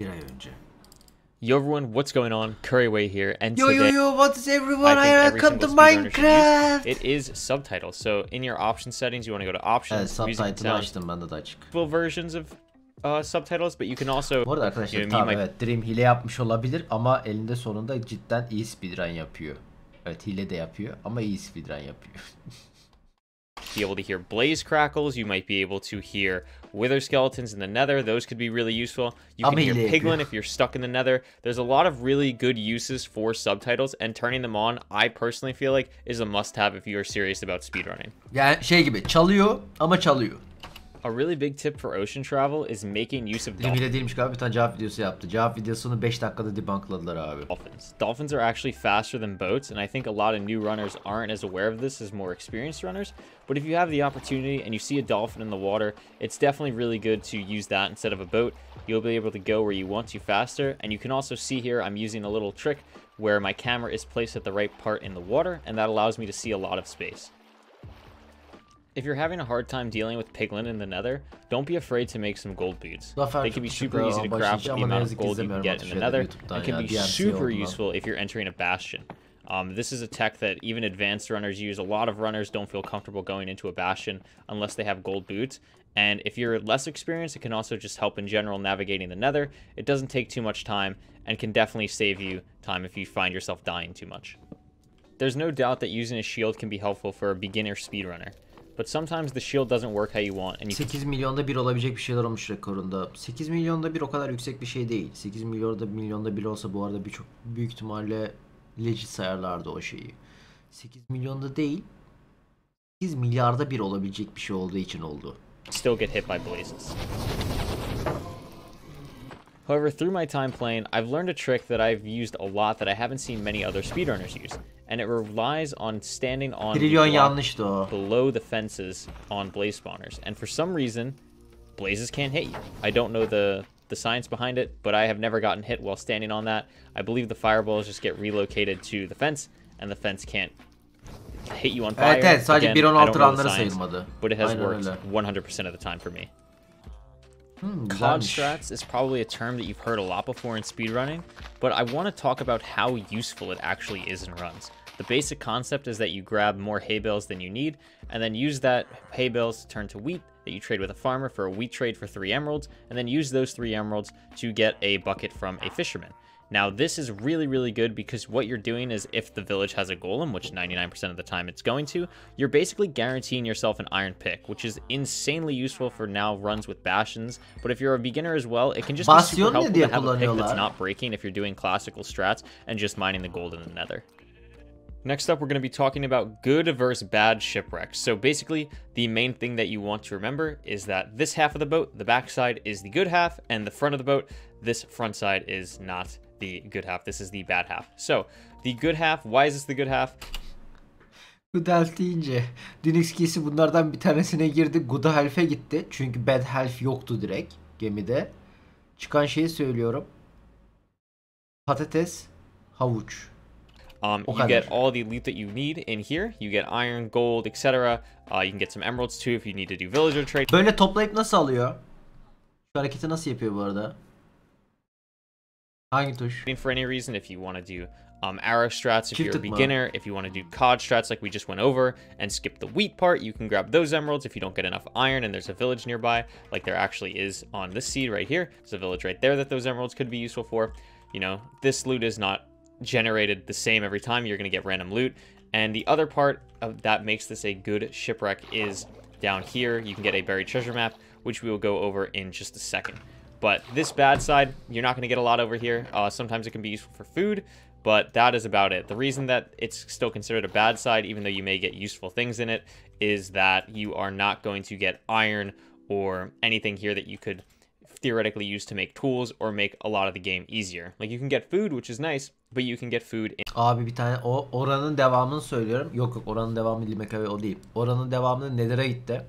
Bir ay önce. Yo everyone, what's going on? Curryway here, and Yo today what is everyone? I think every Welcome to single speedrunner should Minecraft. use. It is subtitles. So in your option settings, you want to go to options, Evet, music and subtitle'ı sound, açtım bende de açık. full versions of subtitles, but you can also. Bu arada arkadaşlar tamam evet Dream hile yapmış olabilir ama elinde sonunda cidden iyi speedrun yapıyor. Evet hile de yapıyor ama iyi speedrun yapıyor. Be able to hear blaze crackles. You might be able to hear wither skeletons in the nether. Those could be really useful. You can hear piglin if you're stuck in the nether. There's a lot of really good uses for subtitles, and turning them on, I personally feel like, is a must-have if you are serious about speedrunning. Yani şey gibi çalıyor ama çalıyor. A really big tip for ocean travel is making use of Dream hile değilmiş galiba, bir tane cevap videosu yaptı. Cevap videosunu 5 dakikada debunkladılar abi. Dolphins are actually faster than boats, and I think a lot of new runners aren't as aware of this as more experienced runners. But if you have the opportunity and you see a dolphin in the water, it's definitely really good to use that instead of a boat. You'll be able to go where you want to faster, and you can also see here I'm using a little trick where my camera is placed at the right part in the water, and that allows me to see a lot of space. If you're having a hard time dealing with piglin in the nether, don't be afraid to make some gold boots. They can be super easy to craft with the amount of gold you can get in the nether, and can be super useful if you're entering a bastion. This is a tech that even advanced runners use. A lot of runners don't feel comfortable going into a bastion unless they have gold boots. And if you're less experienced, it can also just help in general navigating the nether. It doesn't take too much time and can definitely save you time if you find yourself dying too much. There's no doubt that using a shield can be helpful for a beginner speedrunner. But sometimes the shield doesn't work how you want, and you 8 milyonda bir olabilecek bir şeyler olmuş rekorunda. 8 milyonda bir o kadar yüksek bir şey değil. 8 milyonda bir olsa bu arada birçok büyük ihtimalle legit sayarlardı o şeyi. 8 milyonda değil, 8 milyarda bir olabilecek bir şey olduğu için oldu. still get hit by blazes. However, through my time playing, I've learned a trick that I've used a lot that I haven't seen many other speedrunners use. And it relies on standing on the block below the fences on blaze spawners. And for some reason, blazes can't hit you. I don't know the science behind it, but I have never gotten hit while standing on that. I believe the fireballs just get relocated to the fence, and the fence can't hit you on fire. Evet, sadece Again, 1.16 ranları sayılmadı. But it has worked 100% of the time for me. COD strats is probably a term that you've heard a lot before in speedrunning, but I want to talk about how useful it actually is in runs. The basic concept is that you grab more hay bales than you need, and then use that hay bales to turn to wheat that you trade with a farmer for a wheat trade for 3 emeralds, and then use those 3 emeralds to get a bucket from a fisherman. Now, this is really, really good because what you're doing is if the village has a golem, which 99% of the time it's going to, you're basically guaranteeing yourself an iron pick, which is insanely useful for now runs with bastions. But if you're a beginner as well, it can just be super helpful to have a pick that's not breaking if you're doing classical strats and just mining the gold in the nether. Next up, we're going to be talking about good versus bad shipwrecks. So basically, the main thing that you want to remember is that this half of the boat, the back side, is the good half, and the front of the boat, this front side, is not the good half. This is the bad half. So, the good half, why is this the good half? Good half deyince dün XK'si bunlardan bir tanesine girdi. Good half'e gitti. Çünkü bad half yoktu direkt gemide. Çıkan şeyi söylüyorum. Patates, havuç. You get all the loot that you need in here. You get iron, gold, etc. You can get some emeralds too if you need to do villager trade. Böyle toplayıp nasıl alıyor? Şu hareketi nasıl yapıyor bu arada? Hangi tuş? For any reason, if you want to do arrow strats, if you're a beginner, if you want to do COD strats like we just went over and skip the wheat part, you can grab those emeralds if you don't get enough iron and there's a village nearby, like there actually is on this seed right here. There's a village right there that those emeralds could be useful for. You know, this loot is not generated the same every time. You're going to get random loot. And the other part of that makes this a good shipwreck is down here. You can get a buried treasure map, which we will go over in just a second. But this bad side, you're not going to get a lot over here. Sometimes it can be useful for food, but that is about it. The reason that it's still considered a bad side, even though you may get useful things in it, is that you are not going to get iron or anything here that you could theoretically use to make tools or make a lot of the game easier. Like you can get food, which is nice, but you can get food in... Abi bir tane oranın devamını söylüyorum. Yok oranın devamı Limekave o değil. Oranın devamını Nether'a gitti.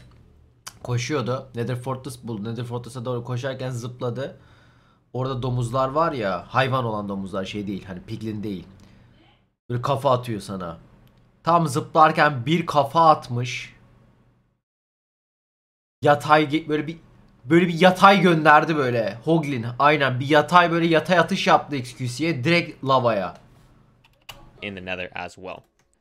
Koşuyordu. Nether Fortress buldu. Nether Fortress'a doğru koşarken zıpladı. Orada domuzlar var ya, hayvan olan domuzlar, şey değil, hani piglin değil. Böyle kafa atıyor sana. Tam zıplarken bir kafa atmış. Yatay böyle bir Böyle bir yatay gönderdi böyle. Hoglin aynen bir yatay böyle yatay atış yaptı XQC'ye direkt lavaya. In the nether as well.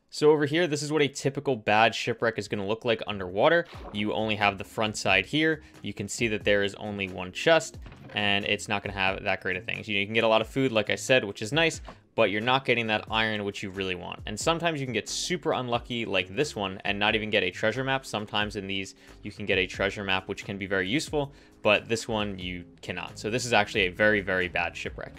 So over here, this is what a typical bad shipwreck is going to look like underwater. You only have the front side here. You can see that there is only one chest, and it's not going to have that great of things. You can get a lot of food, like I said, which is nice, but you're not getting that iron, which you really want. And sometimes you can get super unlucky like this one and not even get a treasure map. Sometimes in these, you can get a treasure map, which can be very useful, but this one you cannot. So this is actually a very, very bad shipwreck.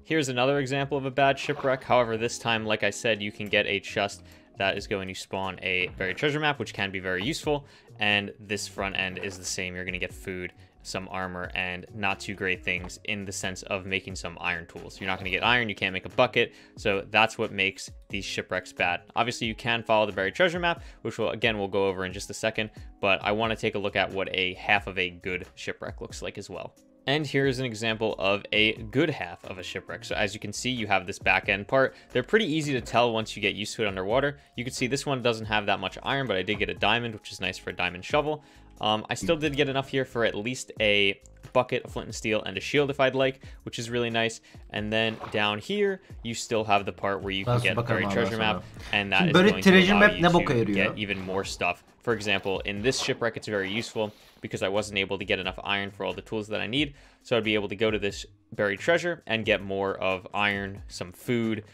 Here's another example of a bad shipwreck. However, this time, like I said, you can get a chest that is going to spawn a buried treasure map, which can be very useful. And this front end is the same. You're going to get food, some armor, and not too great things in the sense of making some iron tools. You're not going to get iron. You can't make a bucket. So that's what makes these shipwrecks bad. Obviously, you can follow the buried treasure map, which we'll go over in just a second. But I want to take a look at what a half of a good shipwreck looks like as well. And here's an example of a good half of a shipwreck. So as you can see, you have this back end part. They're pretty easy to tell once you get used to it underwater. You can see this one doesn't have that much iron, but I did get a diamond, which is nice for a diamond shovel. I still did get enough here for at least a bucket, a flint and steel, and a shield if I'd like, which is really nice. And then down here, you still have the part where you can get a buried treasure map, and that is going to allow you to get even more stuff. For example, in this shipwreck, it's very useful because I wasn't able to get enough iron for all the tools that I need. So I'd be able to go to this buried treasure and get more of iron, some food,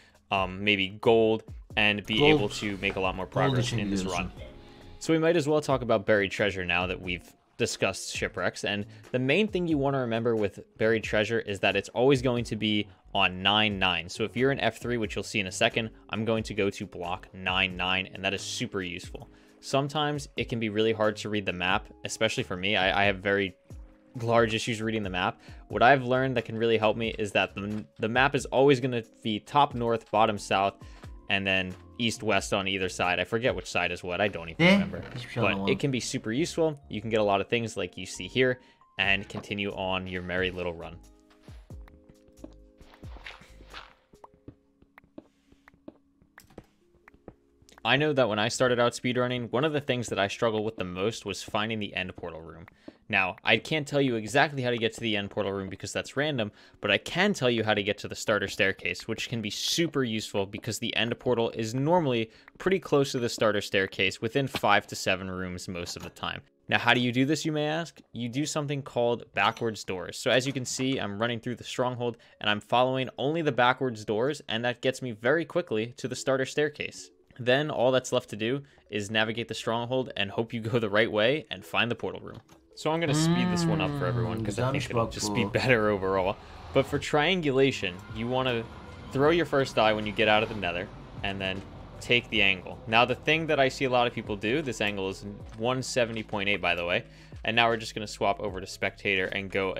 maybe gold, and be able to make a lot more progress in this run. So we might as well talk about buried treasure now that we've discussed shipwrecks. And the main thing you want to remember with buried treasure is that it's always going to be on 9-9. So if you're in F3, which you'll see in a second, I'm going to go to block 9-9, and that is super useful. Sometimes it can be really hard to read the map, especially for me. I have very large issues reading the map. What I've learned that can really help me is that the map is always going to be top north, bottom south, and then east west on either side. I forget which side is what. I don't even remember. But it can be super useful. You can get a lot of things like you see here and continue on your merry little run. I know that when I started out speedrunning, one of the things that I struggled with the most was finding the end portal room. Now, I can't tell you exactly how to get to the end portal room because that's random, but I can tell you how to get to the starter staircase, which can be super useful because the end portal is normally pretty close to the starter staircase, within 5 to 7 rooms most of the time. Now, how do you do this, you may ask? You do something called backwards doors. So as you can see, I'm running through the stronghold and I'm following only the backwards doors, and that gets me very quickly to the starter staircase. Then all that's left to do is navigate the stronghold and hope you go the right way and find the portal room. So I'm going to speed this one up for everyone because I think it'll just be better overall. But for triangulation, you want to throw your first die when you get out of the nether and then take the angle. Now the thing that I see a lot of people do, this angle is 170.8 by the way, and now we're just going to swap over to spectator and go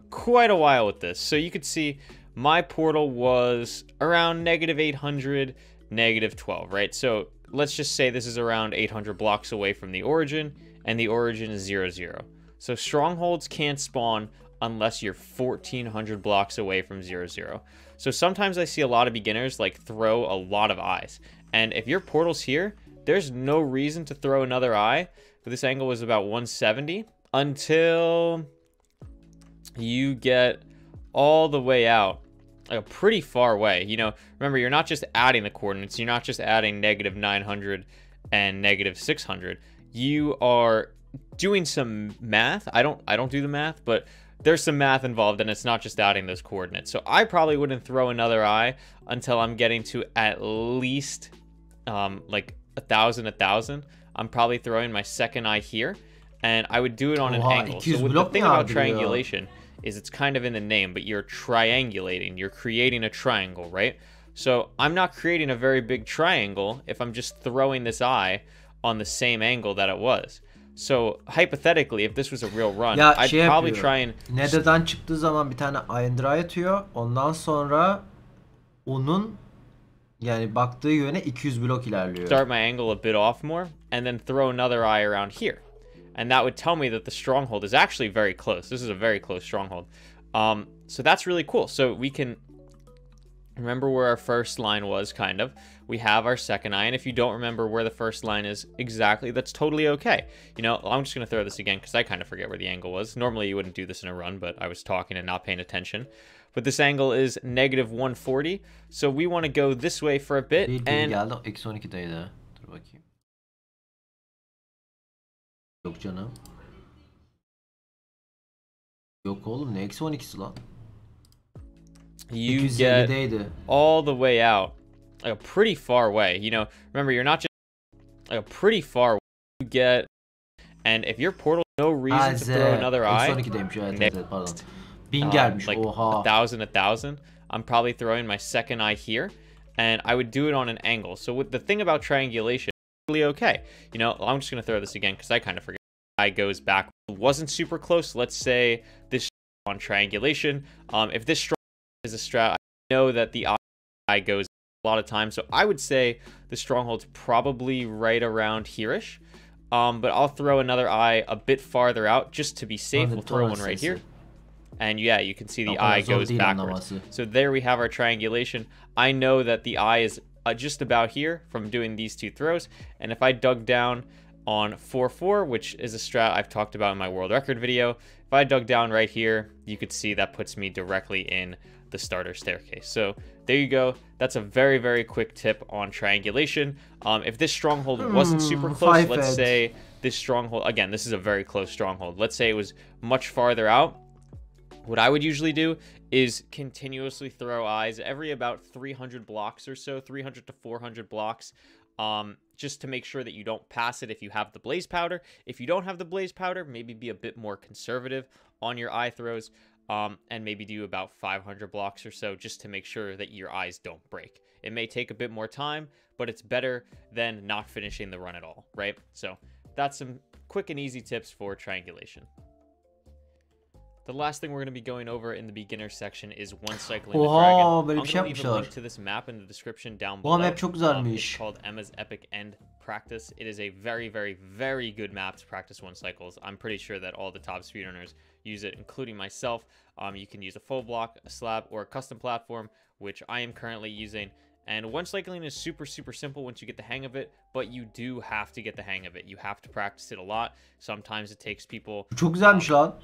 quite a while with this. So you could see my portal was around -800, -12, right? So let's just say this is around 800 blocks away from the origin, and the origin is 0, 0. So strongholds can't spawn unless you're 1400 blocks away from 0, 0. So sometimes I see a lot of beginners like throw a lot of eyes, and if your portal's here, there's no reason to throw another eye. This angle was about 170 until you get all the way out, like a pretty far way. You know, remember, you're not just adding the coordinates, you're not just adding -900 and -600. You are doing some math. I don't do the math, but there's some math involved, and it's not just adding those coordinates. So I probably wouldn't throw another eye until I'm getting to at least like 1,000. I'm probably throwing my second eye here, and I would do it on an angle. So the thing about triangulation is it's kind of in the name, but you're triangulating. You're creating a triangle, right? So I'm not creating a very big triangle if I'm just throwing this eye on the same angle that it was. So hypothetically, if this was a real run, I'd probably try and... Nether'dan çıktığı zaman bir tane Ender'a atıyor. Ondan sonra onun yani baktığı yöne 200 blok ilerliyor. Start my angle a bit off more and then throw another eye around here. And that would tell me that the stronghold is actually very close. This is a very close stronghold. So that's really cool. So we can remember where our first line was, kind of. We have our second eye, and if you don't remember where the first line is exactly, that's totally okay. You know, I'm just going to throw this again because I kind of forget where the angle was. Normally you wouldn't do this in a run, but I was talking and not paying attention. But this angle is -140, so we want to go this way for a bit. And geldi, eksi 12'deydi. Dur bakayım. Yok canım. Yok oğlum, ne eksi 12'si lan? You get all the way out, like a pretty far way. You know, remember, you're not just like a pretty far way. You get, and if your portal, no reason to throw another eye. Pardon. 1000 gelmiş. Like Oha. 1,000. I'm probably throwing my second eye here, and I would do it on an angle. So with the thing about triangulation, it's really okay. You know, I'm just gonna throw this again because I kind of forget. Eye goes back. It wasn't super close. Let's say this on triangulation. If this is a strat, I know that the eye goes a lot of times, so I would say the stronghold's probably right around here-ish. But I'll throw another eye a bit farther out just to be safe. We'll throw one right here. And yeah, you can see the eye goes backwards. So there we have our triangulation. I know that the eye is just about here from doing these two throws. And if I dug down on 4-4, which is a strat I've talked about in my world record video, if I dug down right here, you could see that puts me directly in the starter staircase. So there you go. That's a very, very quick tip on triangulation. If this stronghold wasn't super close, let's say this stronghold, again, this is a very close stronghold. Let's say it was much farther out. What I would usually do is continuously throw eyes every about 300 blocks or so, 300 to 400 blocks, just to make sure that you don't pass it if you have the blaze powder. If you don't have the blaze powder, maybe be a bit more conservative on your eye throws, and maybe do about 500 blocks or so just to make sure that your eyes don't break. It may take a bit more time, but it's better than not finishing the run at all, right? So that's some quick and easy tips for triangulation. The last thing we're going to be going over in the beginner section is one cycling the dragon. I'm going to leave a link to this map in the description down below. Map çok güzelmiş. It's called Emma's Epic End Practice. It is a very, very, very good map to practice one cycles. I'm pretty sure that all the top speedrunners use it, including myself. You can use a full block, a slab, or a custom platform, which I am currently using. And one cycling is super, super simple once you get the hang of it, but you do have to get the hang of it. You have to practice it a lot. Sometimes it takes people çok güzelmiş lan.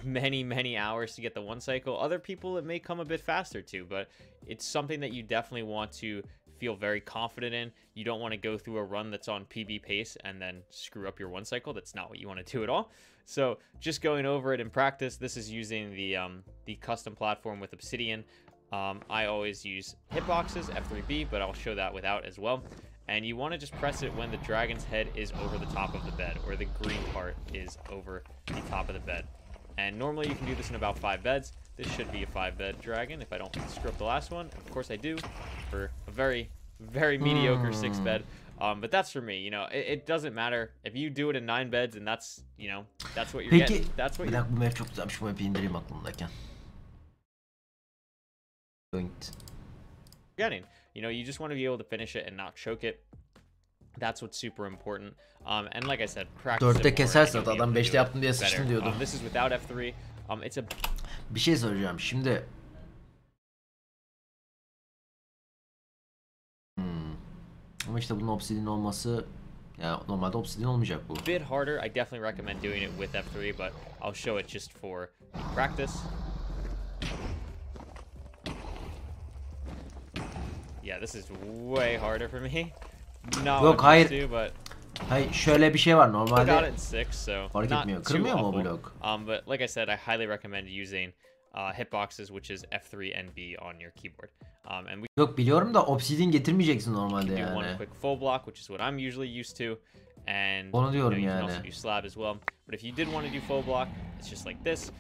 many hours to get the one cycle. Other people, it may come a bit faster too, but it's something that you definitely want to feel very confident in. You don't want to go through a run that's on PB pace and then screw up your one cycle. That's not what you want to do at all. So just going over it in practice, this is using the custom platform with Obsidian. I always use hitboxes, F3B, but I'll show that without as well. And you want to just press it when the dragon's head is over the top of the bed, or the green part is over the top of the bed. And normally you can do this in about 5 beds. This should be a 5-bed dragon if I don't screw up the last one. Of course I do, for a very, very mediocre 6-bed. But that's for me, you know, it doesn't matter if you do it in 9 beds and that's, you know, that's what you're getting. That's what you're bu map çok güzelmiş, bu map'i indireyim aklımdayken. Getting, you know, you just want to be able to finish it and not choke it. That's what's super important. And like I said, practice. 4'te kesersin, adam 5'te yaptım diye sıçtın diyordu. This is without F3. It's a. Bir şey soracağım şimdi. Ama işte bunun obsidian olması, ya normalde obsidian olmayacak bu. Bit harder. I definitely recommend doing it with F3, but I'll show it just for practice. Yeah, this is way harder for me. Not Yok, what I'm used to, but hayır, şöyle bir şey var normalde. I got it in 6, so fark etmiyor. Kırmıyor mu o blok? But like I said, I highly recommend using hitboxes, which is F3 and B on your keyboard. And we Yok biliyorum da obsidian getirmeyeceksin normalde do one yani. quick full block, which is what I'm usually used to. And Onu diyorum you can yani. also do slab as well. But if you did want to do full block, it's just like this.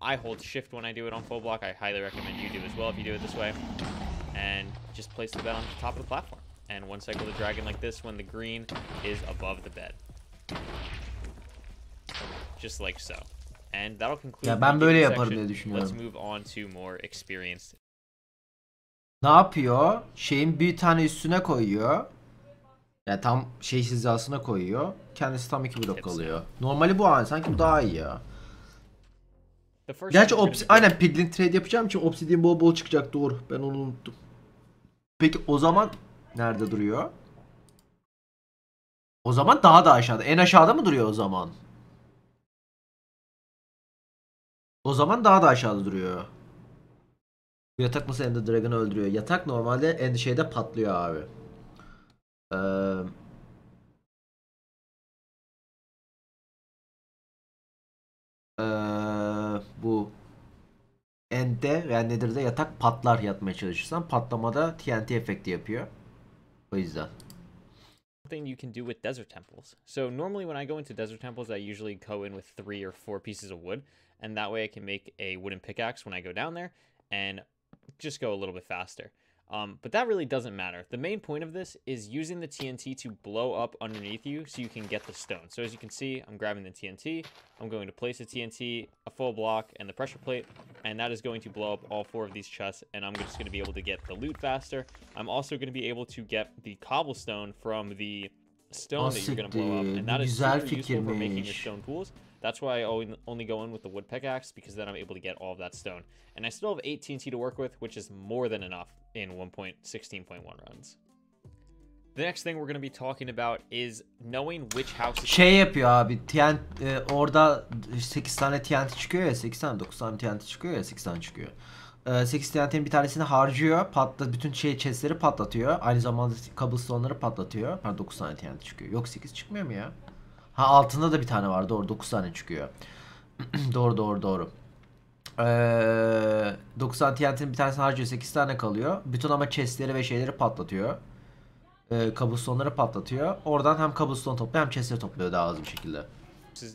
I hold shift when I do it on full block. I highly recommend you do as well if you do it this way. And just place the bed on the top of the platform. And one cycle the dragon like this when the green is above the bed. Just like so. And that'll conclude Ya ben böyle yaparım section. diye düşünüyorum. Let's move on to more experienced. Ne yapıyor? Şeyin bir tane üstüne koyuyor. Yani tam şey hizasına koyuyor. Kendisi tam 2 blok kalıyor. Normali bu an. Sanki bu daha iyi ya. Gerçi aynen piglin trade yapacağım için obsidian bol bol çıkacak, doğru. Ben onu unuttum. Peki o zaman nerede duruyor? O zaman daha da aşağıda. En aşağıda mı duruyor o zaman? O zaman daha da aşağıda duruyor. Bu yatak nasıl Ender Dragon'ı öldürüyor? Yatak normalde şeyde patlıyor abi. Eee... Bu End'de veya Nether'da yatak patlar yatmaya çalışırsan. Patlamada TNT efekti yapıyor. O yüzden. Thing you can do with desert temples. So normally when I go into desert temples, I usually go in with 3 or 4 pieces of wood, and that way I can make a wooden pickaxe when I go down there and just go a little bit faster. But that really doesn't matter. The main point of this is using the TNT to blow up underneath you so you can get the stone. So as you can see, I'm grabbing the TNT. I'm going to place the TNT, a full block, and the pressure plate, and that is going to blow up all 4 of these chests, and I'm just going to be able to get the loot faster. I'm also going to be able to get the cobblestone from the stone that you're going to blow up, and that is super useful for making your stone tools. That's why I only go in with the wood pickaxe, because then I'm able to get all of that stone. And I still have 8 TNT to work with, which is more than enough in 1.16.1 runs. The next thing we're going to be talking about is knowing which house... Şey yapıyor abi, orada 8 tane TNT çıkıyor ya, 8 tane 9 tane TNT çıkıyor ya, 8 tane çıkıyor. 8 TNT'nin bir tanesini harcıyor, bütün chestleri patlatıyor. Aynı zamanda cobblestone'ları patlatıyor. Pardon, 9 tane TNT çıkıyor. Yok 8 çıkmıyor mu ya? Ha, altında da bir tane var, doğru, 9 tane çıkıyor. doğru. 90 TNT'nin bir tanesini harcıyor, 8 tane kalıyor. Bütün ama chestleri ve şeyleri patlatıyor. Cobblestone'ları patlatıyor. Oradan hem cobblestone topluyor hem chestleri topluyor daha hızlı bir şekilde.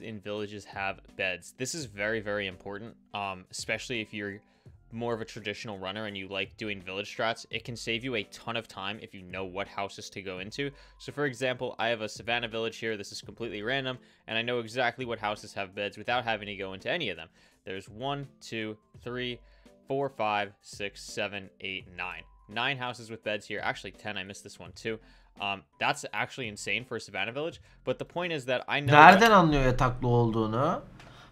In villages have beds. This is very important, especially if you're more of a traditional runner and you like doing village strats. It can save you a ton of time if you know what houses to go into. So for example, I have a savannah village here. This is completely random, and I know exactly what houses have beds without having to go into any of them. There's 1, 2, 3, 4, 5, 6, 7, 8, 9. 9 houses with beds here. Actually 10, I missed this one too. That's actually insane for a savannah village. But the point is that I know... Nereden anlıyor yataklı olduğunu?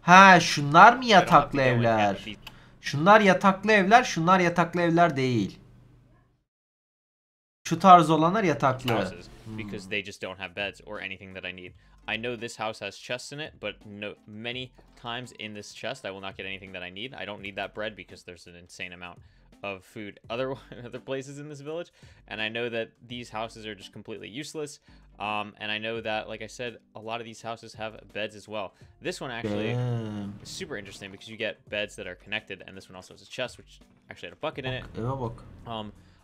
Ha, şunlar mı yataklı evler? Şunlar yataklı evler, şunlar yataklı evler değil. Şu tarz olanlar yataklı. Because they just don't have beds or anything that I need. I know this house has chests in it, but many times in this chest I will not get anything that I need. I don't need that bread because there's an insane amount of food other places in this village, and I know that these houses are just completely useless. And I know that, like I said, a lot of these houses have beds as well. This one actually is super interesting because you get beds that are connected, and this one also has a chest which actually had a bucket in it.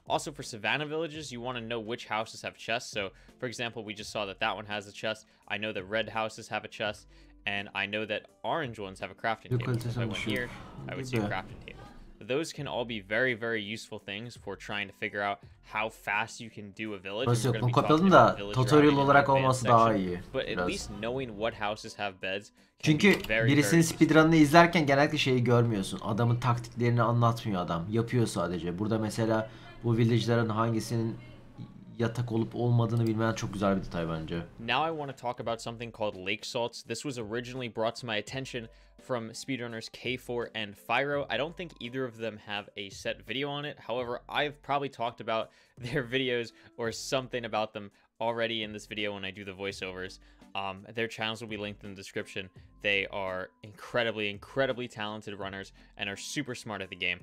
Also for savannah villages, you want to know which houses have chests. So for example, we just saw that one has a chest. I know that red houses have a chest, and I know that orange ones have a crafting table. So if I went here, I would see a crafting table. Those can all be very useful things for trying to figure out how fast you can do a village. Bu kopyalın da tutorial olarak olması daha iyi. But at least knowing what houses have beds. Çünkü birisinin speedrun'ını izlerken genellikle şeyi görmüyorsun. Adamın taktiklerini anlatmıyor adam. Yapıyor sadece. Burada mesela bu village'ların hangisinin yatak olup olmadığını bilmeyen çok güzel bir detay bence. Now I want to talk about something called lake salts. This was originally brought to my attention from speedrunners K4 and Fyro. I don't think either of them have a set video on it. However, I've probably talked about their videos or something about them already in this video when I do the voiceovers. Their channels will be linked in the description. They are incredibly talented runners and are super smart at the game.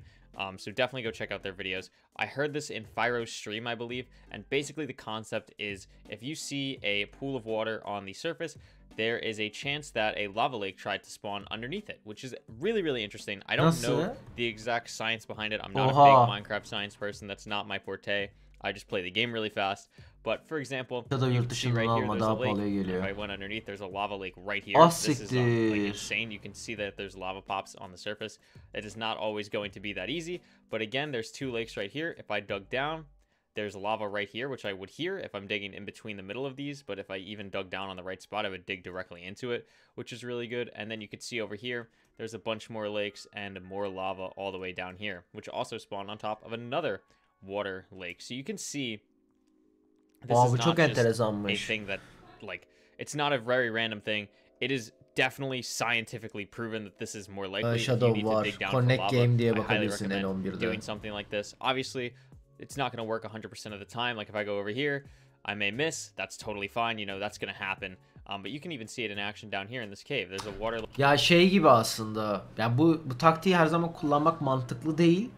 So definitely go check out their videos. I heard this in Fyro's stream, I believe, and basically the concept is if you see a pool of water on the surface, there is a chance that a lava lake tried to spawn underneath it, which is really interesting. I don't know the exact science behind it. I'm not a big Minecraft science person. That's not my forte. I just play the game really fast. But for example, you can see right here, there's a lake. If I went underneath, there's a lava lake right here. This is like insane. You can see that there's lava pops on the surface. It is not always going to be that easy. But again, there's 2 lakes right here. If I dug down, there's lava right here, which I would hear if I'm digging in between the middle of these. But if I even dug down on the right spot, I would dig directly into it, which is really good. And then you can see over here, there's a bunch more lakes and more lava all the way down here, which also spawn on top of another water lake. So you can see this is not just a thing that, like, it's not a very random thing. It is definitely scientifically proven that this is more likely if you need to dig down for lava. I highly recommend doing something like this. Obviously, it's not going to work 100% of the time. Like if I go over here, I may miss. That's totally fine. You know, that's going to happen. But you can even see it in action down here in this cave. There's a water. Ya şey gibi aslında. Yani bu taktiği her zaman kullanmak mantıklı değil.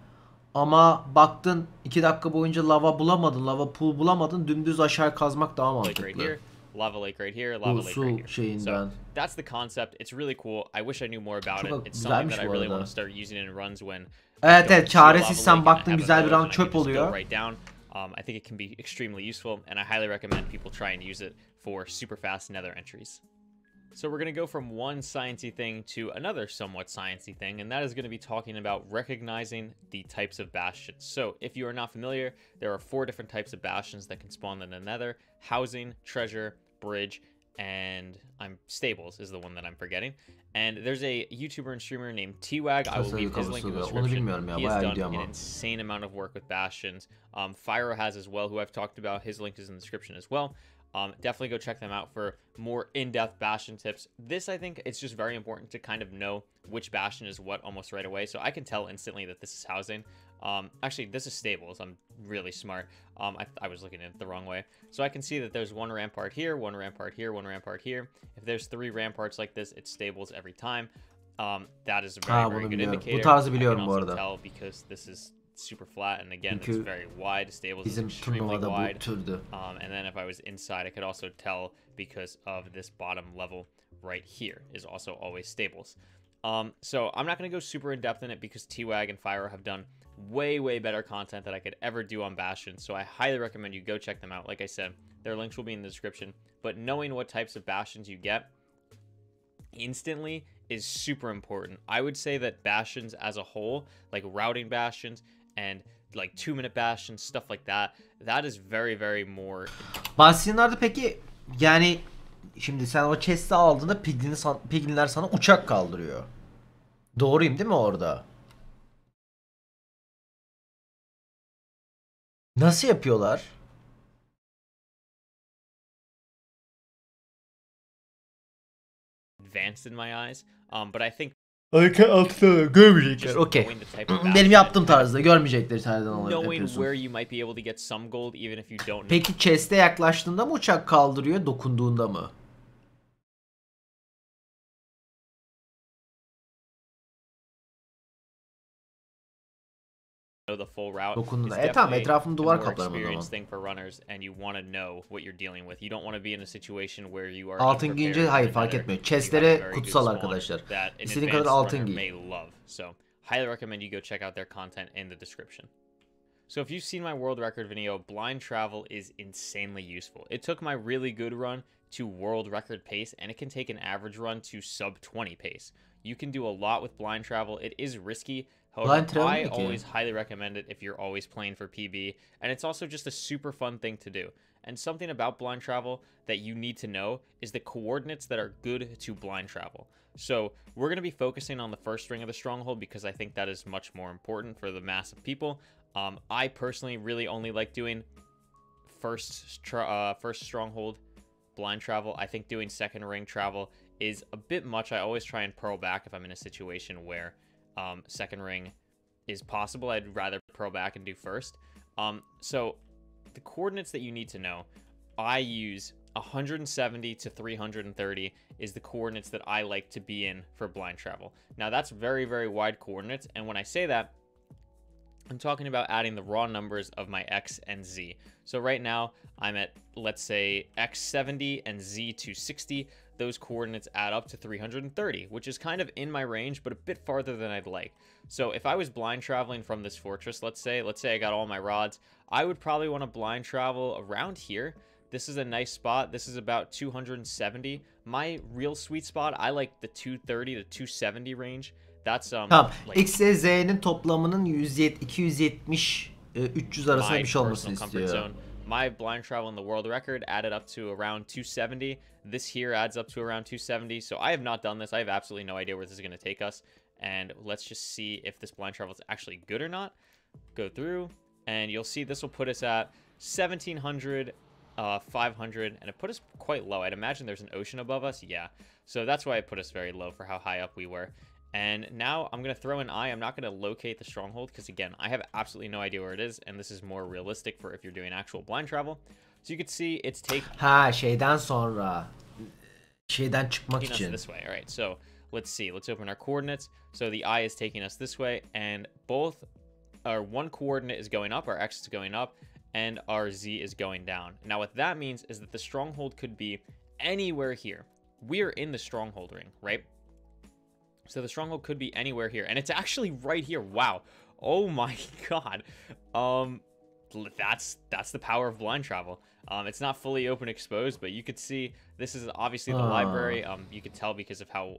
Ama baktın 2 dakika boyunca lava bulamadın, lava pool bulamadın, dümdüz aşağı kazmak daha mantıklı. Lava lake right here, lava lake right here. Şeyinden. So that's the concept. It's really cool. I wish I knew more about it. It's something that I really want to start using in runs when. Evet, çaresizsen baktın güzel bir run çöp oluyor. I think it can be extremely useful, and I highly recommend people try and use it for super fast nether entries. So we're going to go from one sciencey thing to another somewhat sciencey thing, and that is going to be talking about recognizing the types of bastions. So if you are not familiar, there are 4 different types of bastions that can spawn in the nether: housing, treasure, bridge, and stables is the one that I'm forgetting. And there's a YouTuber and streamer named Twag. I will leave his link in the description. He has done an insane amount of work with bastions. Fyro has as well, who I've talked about. His link is in the description as well. Definitely go check them out for more in-depth bastion tips. This, I think, it's just very important to kind of know which bastion is what almost right away. So I can tell instantly that this is housing. Actually, this is stables. I'm really smart. I was looking at it the wrong way. So I can see that there's 1 rampart here, 1 rampart here, 1 rampart here. If there's 3 ramparts like this, it's stables every time. That is a very, very good indicator. Bu tarzı biliyorum I bu can arada. also tell because this is super flat, and again, it's very wide. Stables is extremely wide. And then if I was inside, I could also tell because of this bottom level right here is also always stables. So I'm not going to go super in depth in it because Twag and Fyro have done way better content that I could ever do on Bastion. So I highly recommend you go check them out. Like I said, their links will be in the description. But knowing what types of bastions you get instantly is super important. I would say that bastions as a whole, like routing bastions and like 2-minute bastions, stuff like that, that is very more. Bastionlarda peki yani şimdi sen o chest'i aldığında piglinler sana uçak kaldırıyor. Doğruyum değil mi orada? Nasıl yapıyorlar? Advanced in my eyes, but I think altında görmeyecekler. Okey. Benim yaptığım tarzda görmeyecekler tarzdan yapıyorsun. Peki chest'e yaklaştığında mı uçak kaldırıyor, dokunduğunda mı? The full route. Dokunduğunda. Tamam, etrafını duvar kaplarım o zaman. Altın giyince hayır fark etmiyor. Chest'lere kutsal arkadaşlar. İstediğin kadar altın giy. So highly recommend you go check out their content in the description. So if you've seen my world record video, blind travel is insanely useful. It took my really good run to world record pace, and it can take an average run to sub 20 pace. You can do a lot with blind travel. It is risky. However, I always highly recommend it if you're always playing for PB, and it's also just a super fun thing to do. And something about blind travel that you need to know is the coordinates that are good to blind travel. So we're going to be focusing on the first ring of the stronghold because I think that is much more important for the mass of people. I personally really only like doing first stronghold blind travel. I think doing second ring travel is a bit much. I always try and pearl back if I'm in a situation where second ring is possible. I'd rather pearl back and do first. So the coordinates that you need to know, I use 170 to 330 is the coordinates that I like to be in for blind travel. Now that's very wide coordinates, and when I say that, I'm talking about adding the raw numbers of my X and Z. So right now I'm at, let's say, X 70 and Z 260. Those coordinates add up to 330, which is kind of in my range, but a bit farther than I'd like. So if I was blind traveling from this fortress, let's say I got all my rods, I would probably want to blind travel around here. This is a nice spot. This is about 270. My real sweet spot, I like the 230 to 270 range. That's Tamam. X ile Z'nin toplamının 270 300 arasında bir şey olmasını istiyor. My blind travel in the world record added up to around 270. This here adds up to around 270. So I have not done this. I have absolutely no idea where this is going to take us. And let's just see if this blind travel is actually good or not. Go through, and you'll see this will put us at 1700, 500, and it put us quite low. I'd imagine there's an ocean above us. Yeah. So that's why it put us very low for how high up we were. And now I'm going to throw an eye. I'm not going to locate the stronghold because, again, I have absolutely no idea where it is. And this is more realistic for if you're doing actual blind travel. So you can see it's taking şeyden sonra. Şeyden çıkmak us için. this way. All right, so let's see. Let's open our coordinates. So the eye is taking us this way. And both, our one coordinate is going up. Our X is going up. And our Z is going down. Now what that means is that the stronghold could be anywhere here. We are in the stronghold ring, right? So the stronghold could be anywhere here, and it's actually right here. Wow. Oh my god. That's the power of blind travel. It's not fully open exposed, but you could see this is obviously the library. You could tell because of how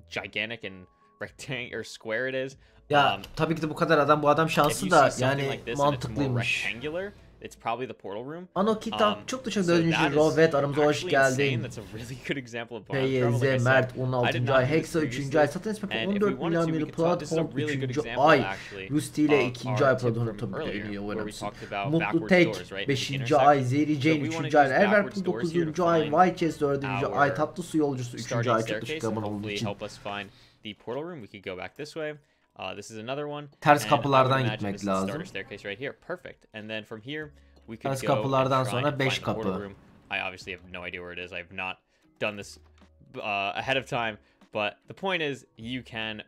gigantic and rectangular square it is. Ya tabii ki de bu adam şanslı da yani mantıklıymış. It's probably the portal room. Ano kitap çok da çok dördüncü Rovet aramıza hoş geldin. That's a really good example of PYZ Mert 16. ay, Hexa 3. ay, Satanic Pepper 14 milyon yılı platform 3. ay, Rusty ile 2. ay platform tabii biliyoruz. Mutlu Tek 5. ay, Zeri Jane 3. ay, Erver 9. ay, Whitechest 4. ay, Tatlı Su Yolcusu 3. ay, çok teşekkür abone olduğu için. The portal room, we could go back this way. This is another one. Ters kapılardan gitmek lazım. Starter staircase right here. Perfect. And then from here we could ters go kapılardan sonra 5 kapı. Room. I obviously have no idea where it is. I have not done this ahead of time, but the point is you can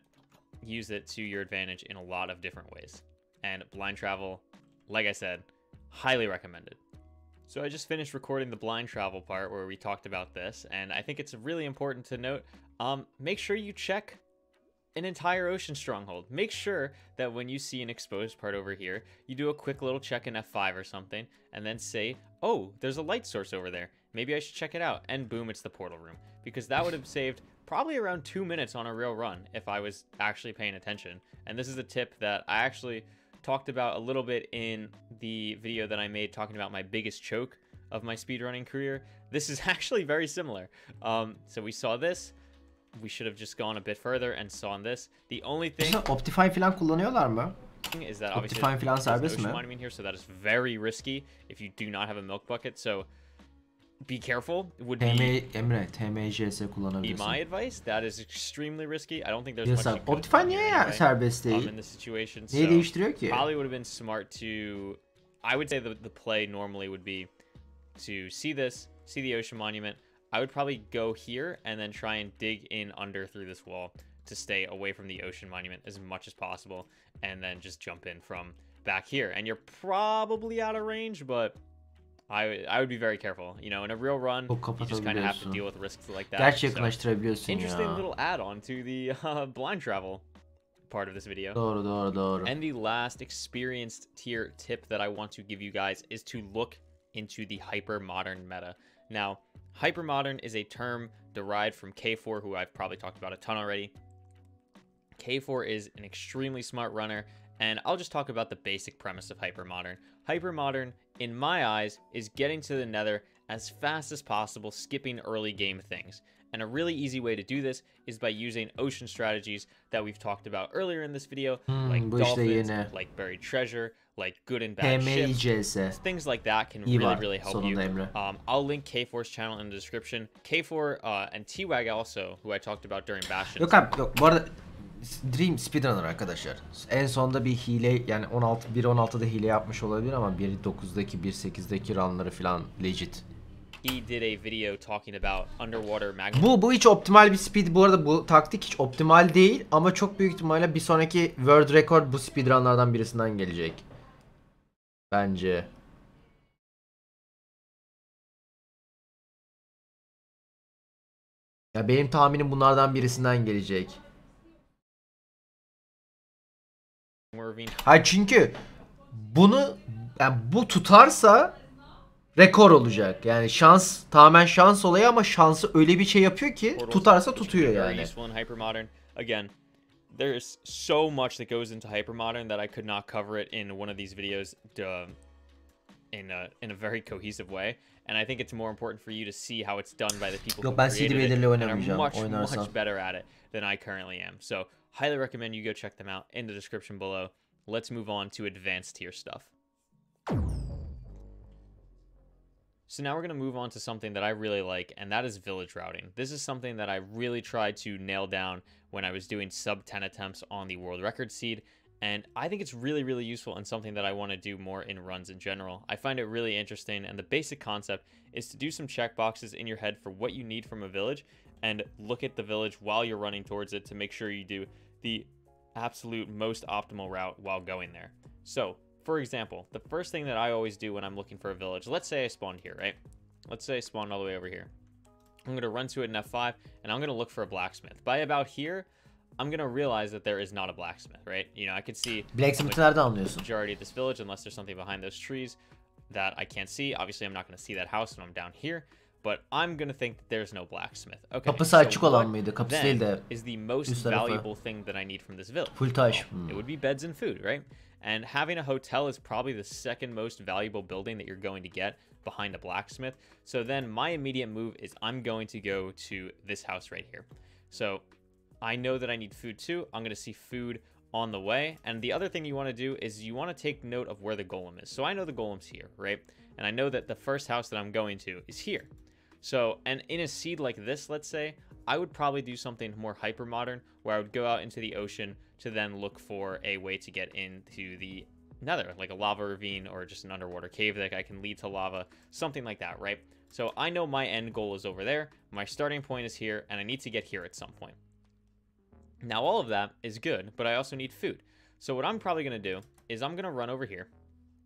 use it to your advantage in a lot of different ways. And blind travel, like I said, highly recommended. So I just finished recording the blind travel part where we talked about this, and I think it's really important to note, make sure you check an entire ocean stronghold. Make sure that when you see an exposed part over here, you do a quick little check in F5 or something, and then say, oh, there's a light source over there. Maybe I should check it out. And boom, it's the portal room. Because that would have saved probably around 2 minutes on a real run if I was actually paying attention. And this is a tip that I actually talked about a little bit in the video that I made talking about my biggest choke of my speedrunning career. This is actually very similar. So we saw this. We should have just gone a bit further and saw this. The only thing Optifine falan kullanıyorlar mı? Is that Optifine falan serbest mi? Here, so that is very risky if you do not have a milk bucket. So be careful. Would be Emre TMJS kullanabilirsin. My advice. That is extremely risky. I don't think there's much. Optifine niye serbest değil? In this situation, neyi değiştiriyor ki? Probably would have been smart to. I would say the play normally would be to see this, see the ocean monument. I would probably go here and then try and dig in under through this wall to stay away from the ocean monument as much as possible, and then just jump in from back here. And you're probably out of range, but I would be very careful. You know, in a real run, you just kind of have to deal with risks like that. Gerçi yakınlaştırabiliyorsun ya. Interesting little add-on to the blind travel part of this video. Doğru. And the last experienced tier tip that I want to give you guys is to look into the hyper modern meta. Now, hypermodern is a term derived from K4, who I've probably talked about a ton already. K4 is an extremely smart runner, and I'll just talk about the basic premise of hypermodern. Hypermodern, in my eyes, is getting to the nether as fast as possible, skipping early game things. And a really easy way to do this is by using ocean strategies that we've talked about earlier in this video, like dolphins, like buried treasure, like good and bad ships. Things like that can really help you. I'll link K4's channel in the description. K4 and T-Wag also, who I talked about during Bastion. Yok. Bu arada Dream Speedrunner arkadaşlar. En sonda bir hile, yani 1.16'da hile yapmış olabilir ama 1.9'daki 1.8'deki runları falan legit. He did a video talking about underwater magnet. Bu hiç optimal bir speed. Bu arada bu taktik hiç optimal değil ama çok büyük ihtimalle bir sonraki world record bu speedrunlardan birisinden gelecek. Bence. Ya benim tahminim bunlardan birisinden gelecek. Hayır, çünkü bunu, yani bu tutarsa rekor olacak. Yani şans, tamamen şans olayı ama şansı öyle bir şey yapıyor ki tutarsa tutuyor yani. Again, there's so much that goes into hypermodern that I could not cover it in one of these videos in a very cohesive way. And I think it's more important for you to see how it's done by the people who created it and are much better at it than I currently am. So highly recommend you go check them out in the description below. Let's move on to advanced tier stuff. So now we're going to move on to something that I really like, and that is village routing. This is something that I really tried to nail down when I was doing sub 10 attempts on the world record seed, and I think it's really, really useful and something that I want to do more in runs in general. I find it really interesting, and the basic concept is to do some checkboxes in your head for what you need from a village, and look at the village while you're running towards it to make sure you do the absolute most optimal route while going there. So, for example, the first thing that I always do when I'm looking for a village, let's say I spawned here, right? Let's say I spawned all the way over here. I'm going to run to it in F5, and I'm going to look for a blacksmith. By about here, I'm going to realize that there is not a blacksmith, right? You know, I could see the majority of this village, unless there's something behind those trees that I can't see. Obviously, I'm not going to see that house when I'm down here, but I'm going to think that there's no blacksmith. Okay, Kapısı açık olan mıydı? Kapısı değil de is the most valuable thing that I need from this village? Full taş. Well, it would be beds and food, right? And having a hotel is probably the second most valuable building that you're going to get behind a blacksmith. So then my immediate move is I'm going to go to this house right here. So I know that I need food too. I'm going to see food on the way. And the other thing you want to do is you want to take note of where the golem is. So I know the golem's here, right? And I know that the first house that I'm going to is here. So, and in a seed like this, let's say, I would probably do something more hyper modern where I would go out into the ocean to then look for a way to get into the nether, like a lava ravine or just an underwater cave that I can lead to lava, something like that, right? So I know my end goal is over there, my starting point is here, and I need to get here at some point. Now all of that is good, but I also need food. So what I'm probably going to do is I'm going to run over here,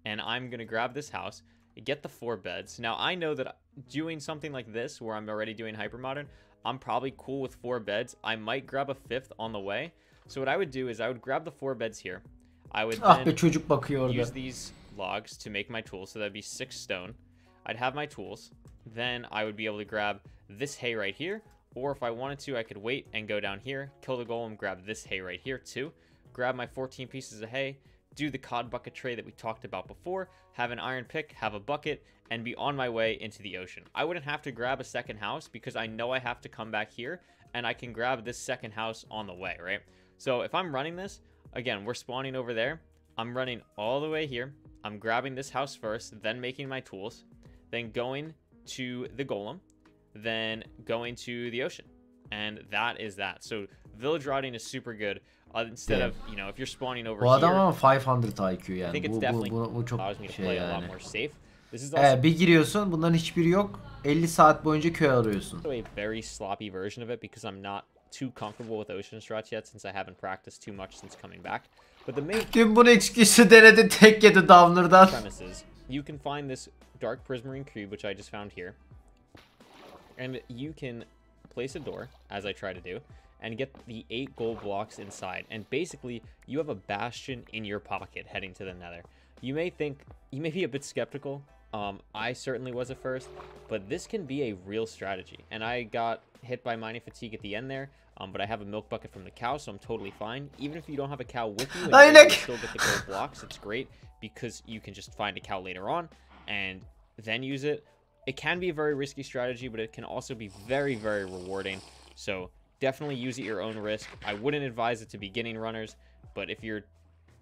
and I'm going to grab this house, get the 4 beds. Now I know that doing something like this, where I'm already doing hypermodern, I'm probably cool with 4 beds. I might grab a 5th on the way. So what I would do is I would grab the 4 beds here. I would then use these logs to make my tools. So that'd be 6 stone. I'd have my tools. Then I would be able to grab this hay right here. Or if I wanted to, I could wait and go down here, kill the golem, grab this hay right here too. Grab my 14 pieces of hay, do the cod bucket tray that we talked about before, have an iron pick, have a bucket, and be on my way into the ocean. I wouldn't have to grab a second house because I know I have to come back here, and I can grab this second house on the way, right? So if I'm running this, again, we're spawning over there. I'm running all the way here. I'm grabbing this house first, then making my tools, then going to the golem, then going to the ocean. And that is that. So village routing is super good. Instead of, you know, if you're spawning over here, adam 500 IQ yani. I think it's definitely bu çok allows me to şey play yani. a lot more safe. This is also Bir giriyorsun, bunların hiçbiri yok. 50 saat boyunca köy arıyorsun. a very sloppy version of it because I'm not too comfortable with ocean strats yet since I haven't practiced too much since coming back. But the main Dün bunu XQ'su denedi, tek yedi Downer'dan. premise is you can find this dark prismarine cube, which I just found here, and you can place a door, as I try to do, and get the 8 gold blocks inside. And basically, you have a bastion in your pocket heading to the nether. You may be a bit skeptical. I certainly was at first, but this can be a real strategy. And I got hit by mining fatigue at the end there, but I have a milk bucket from the cow, so I'm totally fine. Even if you don't have a cow with you, and you can still get the gold blocks, it's great because you can just find a cow later on and then use it. It can be a very risky strategy, but it can also be very, very rewarding. So definitely use it at your own risk. I wouldn't advise it to beginning runners, but if you're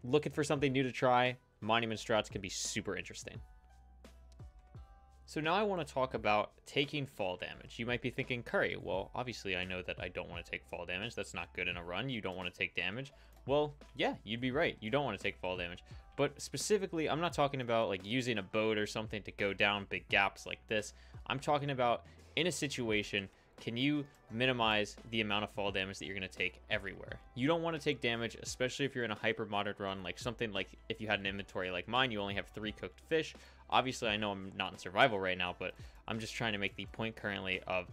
looking for something new to try, monument strats can be super interesting. So now I want to talk about taking fall damage. You might be thinking, Curry, well, obviously I know that I don't want to take fall damage. That's not good in a run. You don't want to take damage. Well, yeah, you'd be right. You don't want to take fall damage. But specifically, I'm not talking about like using a boat or something to go down big gaps like this. I'm talking about in a situation, can you minimize the amount of fall damage that you're going to take everywhere? You don't want to take damage, especially if you're in a hyper modern run, like something like if you had an inventory like mine, you only have 3 cooked fish. Obviously, I know I'm not in survival right now, but I'm just trying to make the point currently of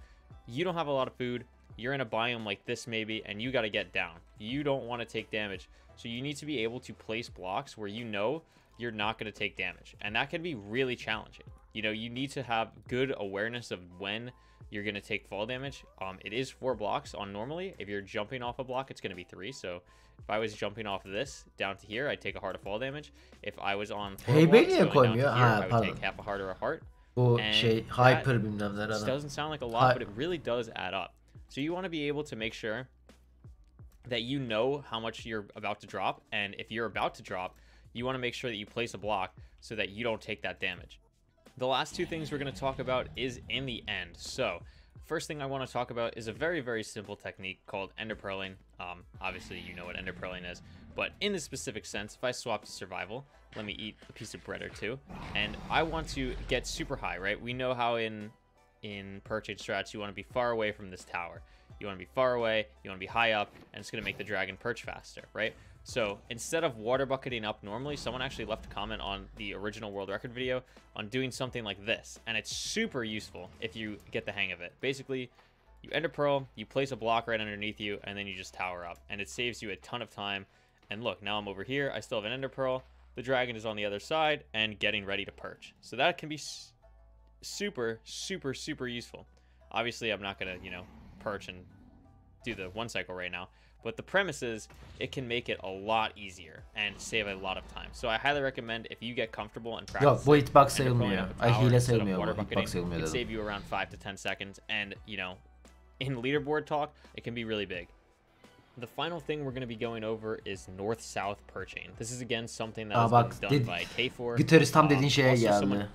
you don't have a lot of food. You're in a biome like this maybe, and you got to get down. You don't want to take damage. So you need to be able to place blocks where you know you're not going to take damage. And that can be really challenging. You know, you need to have good awareness of when you're going to take fall damage. It is 4 blocks on normally. If you're jumping off a block, it's going to be 3. So if I was jumping off this down to here, I'd take a heart of fall damage. If I was on 4 blocks going down to here, I would take half a heart or a heart. Bu şey hyper bilmem ne adam. Doesn't sound like a lot, but it really does add up. So you want to be able to make sure that you know how much you're about to drop, and if you're about to drop, you want to make sure that you place a block so that you don't take that damage. The last two things we're going to talk about is in the end. So first thing I want to talk about is a very simple technique called ender pearling. Obviously you know what ender pearling is, but in this specific sense, if I swap to survival, let me eat a piece of bread or two, and I want to get super high, right? We know how in Perching strats you want to be far away from this tower. You want to be far away, you want to be high up, and it's going to make the dragon perch faster, right? So instead of water bucketing up normally, someone actually left a comment on the original world record video on doing something like this, and it's super useful if you get the hang of it. Basically, you ender pearl, you place a block right underneath you, and then you just tower up, and it saves you a ton of time. And look, now I'm over here, I still have an ender pearl, the dragon is on the other side, and getting ready to perch. So that can be super useful. Obviously, I'm not gonna, you know, perch and do the 1 cycle right now, but the premise is it can make it a lot easier and save a lot of time. So I highly recommend if you get comfortable and practice. Yok, bu hitbox sayılmıyor. Ay, hile sayılmıyor bu. Hitbox sayılmıyor It dedim. save you around 5 to 10 seconds, and you know, in leaderboard talk, it can be really big. The final thing we're going to be going over is north-south perching. This is again something that has been done by K4. Gitarist tam dediğin şeye Also geldi. someone